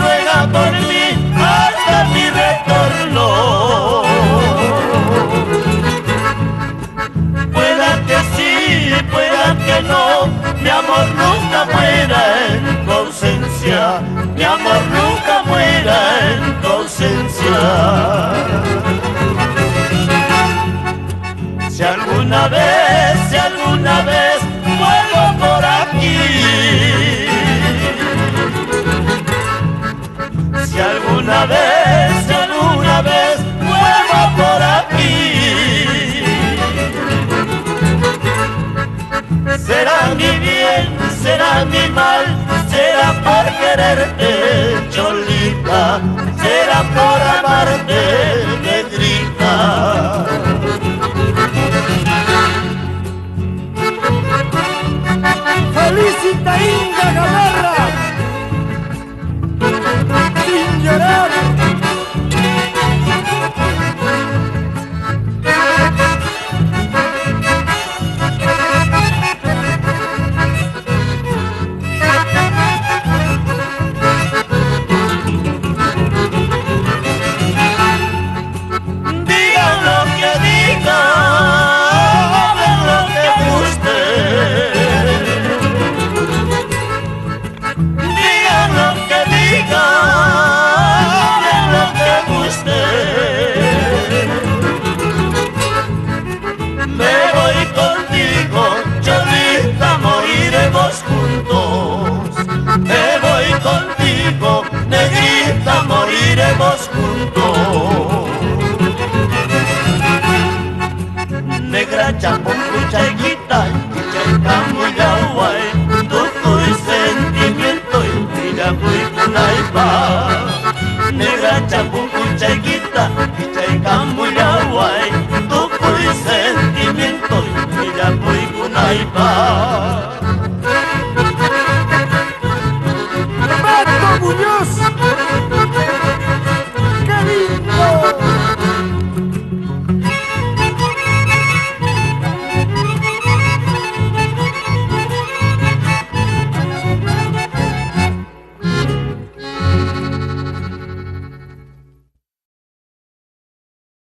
ruega por mí hasta mi retorno. Pueda que sí, pueda que no, mi amor nunca muera en tu ausencia, mi amor nunca muera en tu ausencia. Si alguna vez vuelvo por aquí, si alguna vez vuelvo por aquí, será mi bien, será mi mal, será por quererte, Cholita, será por amarte, negrita. ¡Felicita Inga Gamarra! ¡Sin llorar!